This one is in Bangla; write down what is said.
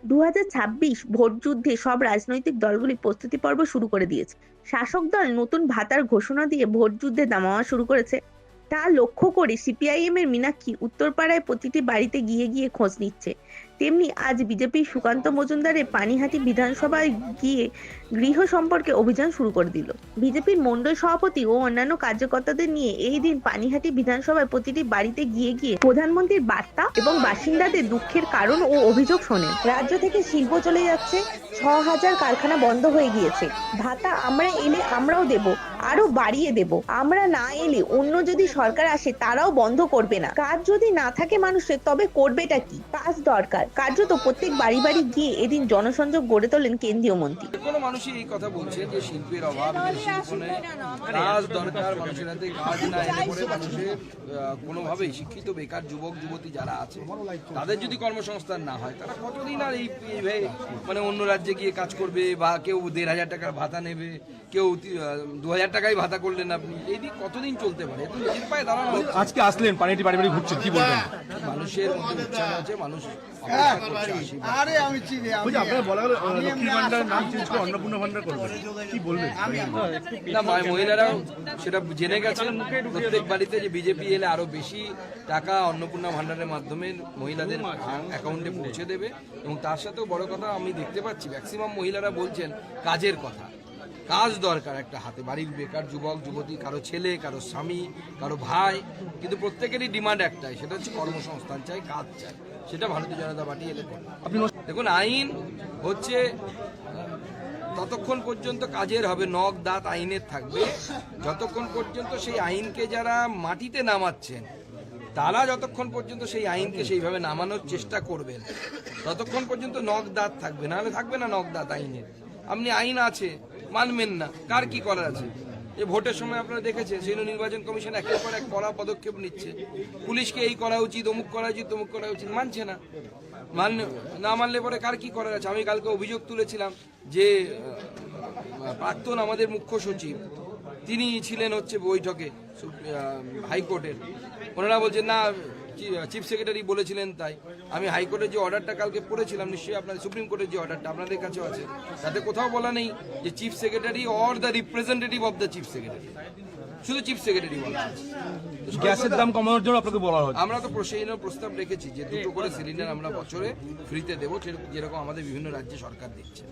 2026 ভোট যুদ্ধে সব রাজনৈতিক দলগুলি প্রস্তুতি পর্ব শুরু করে দিয়েছে। শাসক দল নতুন ভাতার ঘোষণা দিয়ে ভোট যুদ্ধে দামামা শুরু করেছে। তা লক্ষ্য করে সিপিআইএম এর মীনাক্ষী উত্তরপাড়ায় প্রতিটি বাড়িতে গিয়ে গিয়ে খোঁজ নিচ্ছে। তেমনি আজ বিজেপির সুকান্ত মজুমদারের পানিহাটি বিধানসভায় গিয়ে গৃহ সম্পর্কে অভিযান শুরু করে দিল। বিজেপির মণ্ডল সভাপতি ও অন্যান্য কার্যকর্তাদের নিয়ে এই দিন পানিহাটি বিধানসভায় প্রতিটি বাড়িতে গিয়ে গিয়ে প্রধানমন্ত্রীর বার্তা এবং বাসিন্দাদের দুঃখের কারণ ও অভিযোগ শোনেন। রাজ্য থেকে শিল্প চলে যাচ্ছে, 6,000 কারখানা বন্ধ হয়ে গিয়েছে। ভাতা আমরা এলে আমরাও দেব, আরো বাড়িয়ে দেব। আমরা না এলে অন্য যদি সরকার আসে তারাও বন্ধ করবে না। কাজ যদি না থাকে মানুষের, তবে করবেটা কি? কাজ দরকার। কার্যত প্রত্যেক বাড়ি বাড়ি গিয়ে এদিন জনসংযোগ গড়ে তোলেন কেন্দ্রীয় মন্ত্রী। কোনো মানুষই এই কথা বলছেন যে শিল্পের অভাব, কাজ দরকার, মানুষের হাতে কাজ না এলে পরে মানুষের কোনোভাবেই শিক্ষিত বেকার যুবক যুবতী যারা আছে তাদের যদি কর্মসংস্থান না হয় তারা কতদিন আর এইভাবে মানে অন্য রাজ্যে গিয়ে কাজ করবে, বা কেউ 1,500 টাকার ভাতা নেবে, কেউ 2,000 টাকায় ভাতা করলেন আপনি, এই দিক কতদিন চলতে পারে? তো নিজের পায়ে দাঁড়ানো। আজকে আসলেন পানিহাটি বাড়ি বাড়ি ঘুরছেন, কি বলবেন? মানুষের মধ্যে উৎসাহ আছে, মানুষ আপনার বলা হলো লক্ষ্মী ভান্ডার নাম চেঞ্জ করে অন্নপূর্ণা ভান্ডার করবেন, কি বলবেন? না, মহিলারাও সেটা জেনে গেছেন প্রত্যেক বাড়িতে যে বিজেপি এলে আরো বেশি টাকা অন্নপূর্ণা ভান্ডারের মাধ্যমে মহিলাদের অ্যাকাউন্টে পৌঁছে দেবে। এবং তার সাথেও বড় কথা আমি দেখতে পাচ্ছি ম্যাক্সিমাম মহিলারা বলছেন কাজের কথা। কাজ দরকার একটা হাতে, বাড়ির বেকার যুবক যুবতী, কারো ছেলে, কারো স্বামী, কারো ভাই, কিন্তু প্রত্যেকেরই ডিমান্ড একটাই, সেটা হচ্ছে কর্মসংস্থান চাই, কাজ চাই। সেটা ভারতীয় জনতা পার্টি এলে আপনি দেখুন, আইন হচ্ছে ততক্ষণ পর্যন্ত কাজের হবে, নখ দাঁত আইনের থাকবে যতক্ষণ পর্যন্ত সেই আইনকে যারা মাটিতে নামাচ্ছেন তারা যতক্ষণ পর্যন্ত সেই আইনকে সেইভাবে নামানোর চেষ্টা করবেন ততক্ষণ পর্যন্ত নখ দাঁত থাকবে, নাহলে থাকবে না নখ দাঁত আইনের। আপনি আইন আছে মানবেন না, কার কি করার আছে? এই ভোটের সময় আপনারা দেখেছেন সেই নির্বাচন কমিশন একের পর এক কড়া পদক্ষেপ নিচ্ছে, পুলিশকে এই করা উচিত, অমুক করা উচিত, তমুক করা উচিত, মানছে না। না মানলে পরে কার কি করার আছে? আমি কালকে অভিযোগ তুলেছিলাম যে প্রাক্তন আমাদের মুখ্য সচিব তিনি ছিলেন হচ্ছে বৈঠকে হাইকোর্টের, ওনারা বলছেন না চিফ সেক্রেটারি বলেছিলেন। তাই আমি হাইকোর্টের যে অর্ডারটা কালকে পড়েছিলাম, নিশ্চয়ই আপনাদের সুপ্রিম কোর্টের যে অর্ডারটা আপনাদের কাছেও আছে, তাতে কোথাও বলা নেই যে chief secretary or the representative of the chief secretary, শুধু চিফ সেক্রেটারি বলা আছে। গ্যাসের দাম কমানোর জন্য আপনাকে বলা হচ্ছে। আমরা তো সেই প্রস্তাব রেখেছি যে 2টো করে সিলিন্ডার আমরা বছরে ফ্রিতে দেবো, যেরকম আমাদের বিভিন্ন রাজ্যে সরকার দিচ্ছে।